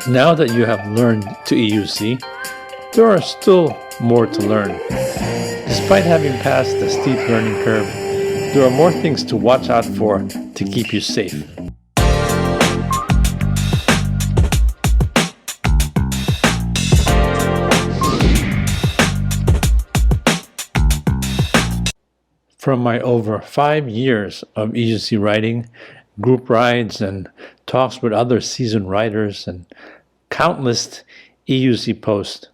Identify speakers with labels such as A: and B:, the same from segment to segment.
A: Now that you have learned to EUC, there are still more to learn. Despite having passed the steep learning curve, there are more things to watch out for to keep you safe. From my over 5 years of EUC writing, group rides, and talks with other seasoned writers, and countless EUC posts,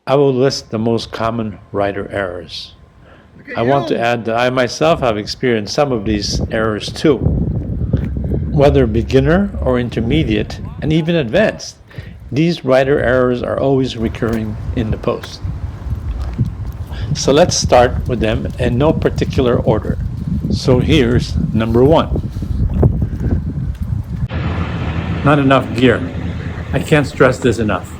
A: I will list the most common writer errors. I want to add that I myself have experienced some of these errors too. Whether beginner or intermediate and even advanced, these writer errors are always recurring in the post. So let's start with them in no particular order. So here's number 1. Not enough gear. I can't stress this enough.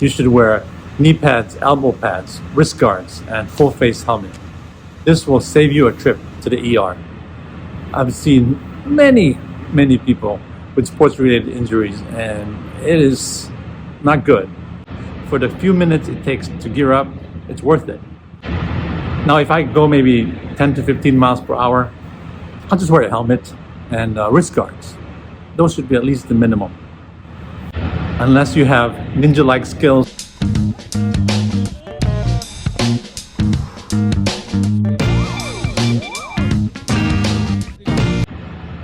A: You should wear knee pads, elbow pads, wrist guards, and full face helmet. This will save you a trip to the ER. I've seen many people with sports-related injuries, and it is not good. For the few minutes it takes to gear up, it's worth it. Now, if I go maybe 10 to 15 miles per hour, I'll just wear a helmet and wrist guards. Those should be at least the minimum. Unless you have ninja-like skills,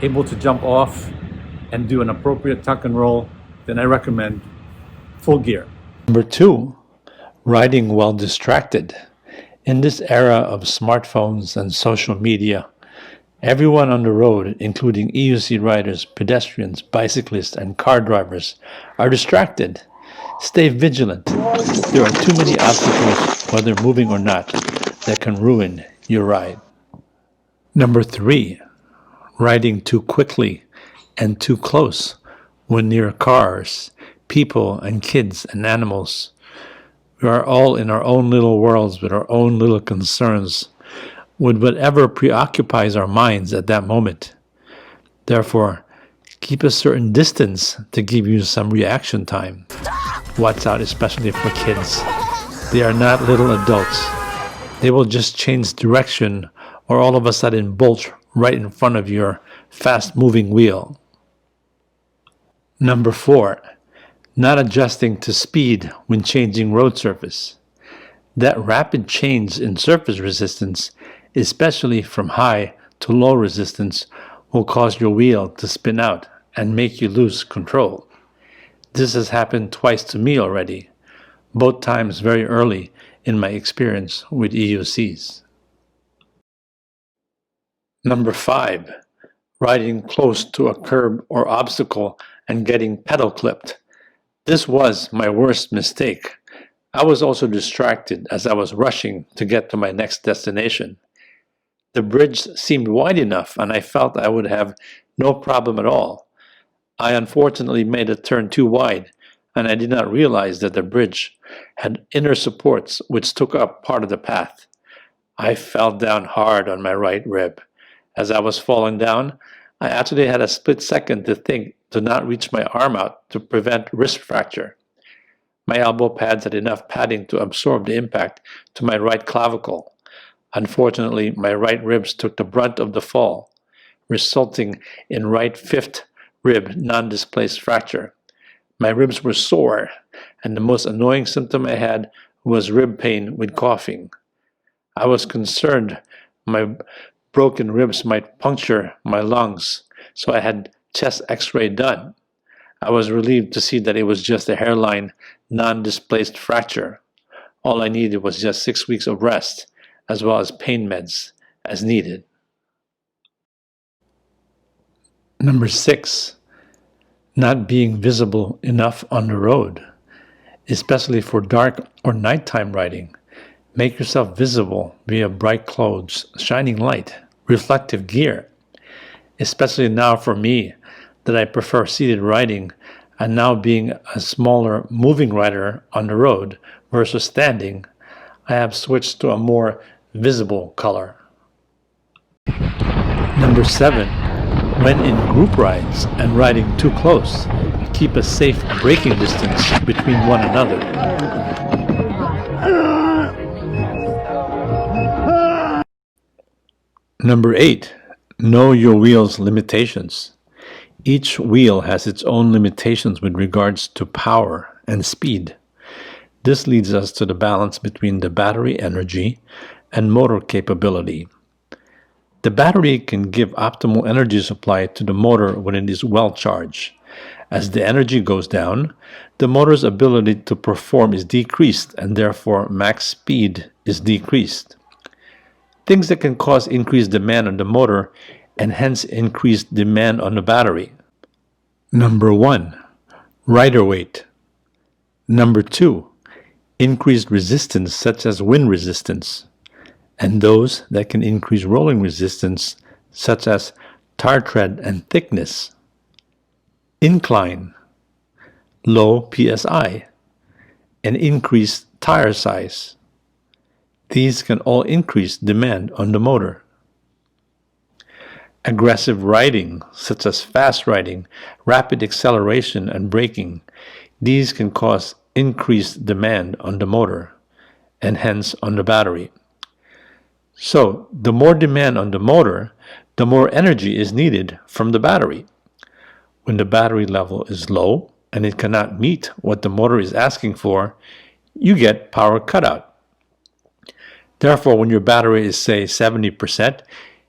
A: able to jump off and do an appropriate tuck and roll, then I recommend full gear. Number 2, riding while distracted. In this era of smartphones and social media, everyone on the road, including EUC riders, pedestrians, bicyclists, and car drivers, are distracted. Stay vigilant. There are too many obstacles, whether moving or not, that can ruin your ride. Number 3, riding too quickly and too close when near cars, people, and kids and animals. We are all in our own little worlds with our own little concerns, with whatever preoccupies our minds at that moment. Therefore, keep a certain distance to give you some reaction time. Watch out, especially for kids. They are not little adults. They will just change direction or all of a sudden bolt right in front of your fast-moving wheel. Number 4, not adjusting to speed when changing road surface. That rapid change in surface resistance, especially from high to low resistance, will cause your wheel to spin out and make you lose control. This has happened twice to me already, both times very early in my experience with EUCs. Number 5, riding close to a curb or obstacle and getting pedal clipped. This was my worst mistake. I was also distracted as I was rushing to get to my next destination. The bridge seemed wide enough and I felt I would have no problem at all. I unfortunately made a turn too wide and I did not realize that the bridge had inner supports which took up part of the path. I fell down hard on my right rib. As I was falling down, I actually had a split second to think to not reach my arm out to prevent wrist fracture. My elbow pads had enough padding to absorb the impact to my right clavicle. Unfortunately, my right ribs took the brunt of the fall, resulting in right fifth rib non-displaced fracture. My ribs were sore, and the most annoying symptom I had was rib pain with coughing. I was concerned my broken ribs might puncture my lungs, so I had chest x-ray done. I was relieved to see that it was just a hairline non-displaced fracture. All I needed was just 6 weeks of rest, as well as pain meds as needed. Number 6, not being visible enough on the road, especially for dark or nighttime riding. Make yourself visible via bright clothes, shining light, reflective gear. Especially now for me, that I prefer seated riding, and now being a smaller moving rider on the road versus standing, I have switched to a more visible color. Number 7, when in group rides and riding too close, keep a safe braking distance between one another. Number 8. Know your wheel's limitations. Each wheel has its own limitations with regards to power and speed. This leads us to the balance between the battery energy and motor capability. The battery can give optimal energy supply to the motor when it is well charged. As the energy goes down, the motor's ability to perform is decreased and therefore max speed is decreased. Things that can cause increased demand on the motor and hence increased demand on the battery. Number 1. Rider weight. Number 2. Increased resistance such as wind resistance, and those that can increase rolling resistance such as tire tread and thickness. Incline, low PSI, and increased tire size. These can all increase demand on the motor. Aggressive riding, such as fast riding, rapid acceleration, and braking, these can cause increased demand on the motor, and hence on the battery. So, the more demand on the motor, the more energy is needed from the battery. When the battery level is low and it cannot meet what the motor is asking for, you get power cutout. Therefore, when your battery is, say, 70%,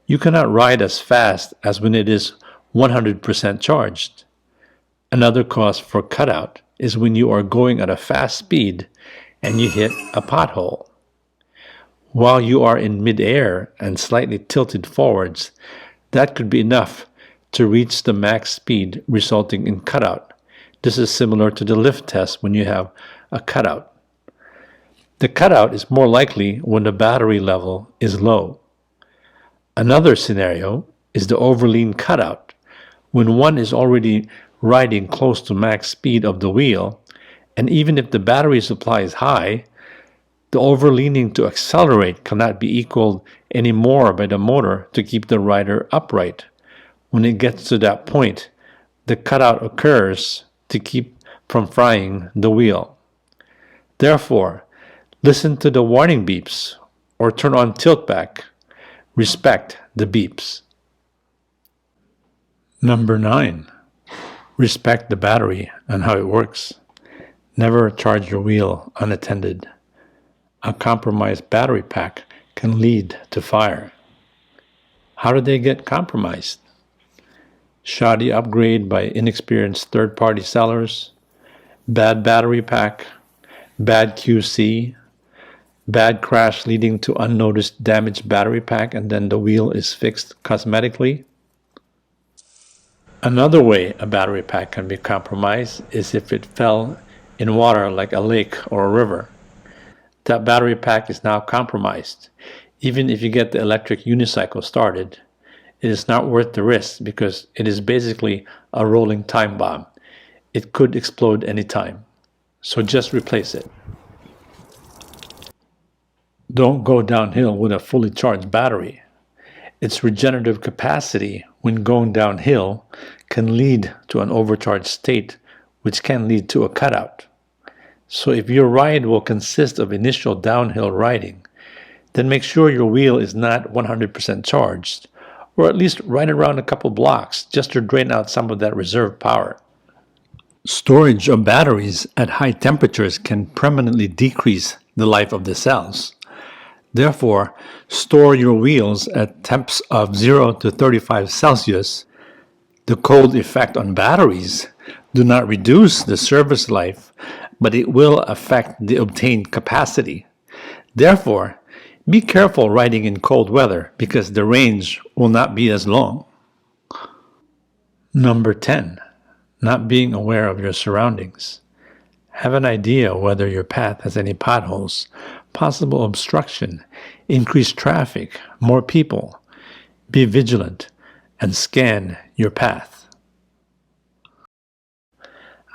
A: you cannot ride as fast as when it is 100% charged. Another cause for cutout is when you are going at a fast speed and you hit a pothole. While you are in midair and slightly tilted forwards, that could be enough to reach the max speed, resulting in cutout. This is similar to the lift test when you have a cutout. The cutout is more likely when the battery level is low. Another scenario is the overlean cutout, when one is already riding close to max speed of the wheel, and even if the battery supply is high, the overleaning to accelerate cannot be equaled anymore by the motor to keep the rider upright. When it gets to that point, the cutout occurs to keep from frying the wheel. Therefore, listen to the warning beeps or turn on tilt back. Respect the beeps. Number 9. Respect the battery and how it works. Never charge your wheel unattended. A compromised battery pack can lead to fire. How do they get compromised? Shoddy upgrade by inexperienced third-party sellers, bad battery pack, bad QC, bad crash leading to unnoticed damaged battery pack and then the wheel is fixed cosmetically. Another way a battery pack can be compromised is if it fell in water like a lake or a river. That battery pack is now compromised. Even if you get the electric unicycle started, it is not worth the risk because it is basically a rolling time bomb. It could explode anytime. So just replace it. Don't go downhill with a fully charged battery. Its regenerative capacity when going downhill can lead to an overcharged state, which can lead to a cutout. So if your ride will consist of initial downhill riding, then make sure your wheel is not 100% charged, or at least ride around a couple blocks just to drain out some of that reserve power. Storage of batteries at high temperatures can permanently decrease the life of the cells. Therefore, store your wheels at temps of 0 to 35 Celsius. The cold effect on batteries do not reduce the service life, but it will affect the obtained capacity. Therefore, be careful riding in cold weather because the range will not be as long. Number 10. Not being aware of your surroundings. Have an idea whether your path has any potholes, possible obstruction, increased traffic, more people. Be vigilant and scan your path.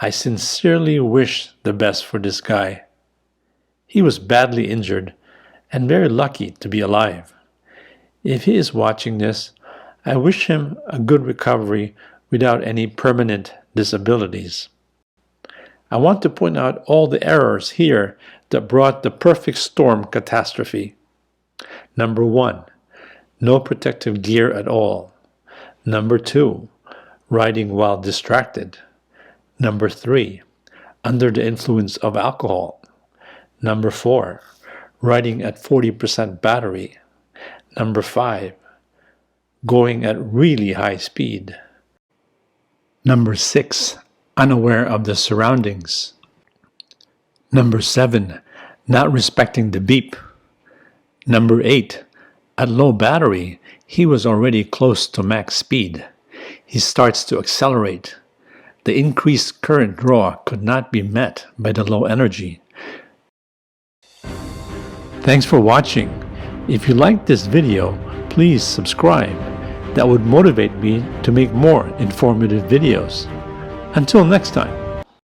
A: I sincerely wish the best for this guy. He was badly injured and very lucky to be alive. If he is watching this, I wish him a good recovery without any permanent disabilities. I want to point out all the errors here that brought the perfect storm catastrophe. Number 1, no protective gear at all. Number 2, riding while distracted. Number 3, under the influence of alcohol. Number 4, riding at 40% battery. Number 5, going at really high speed. Number 6, unaware of the surroundings. Number 7, not respecting the beep. Number 8, at low battery, he was already close to max speed. He starts to accelerate. The increased current draw could not be met by the low energy. Thanks for watching. If you liked this video, please subscribe. That would motivate me to make more informative videos. Until next time.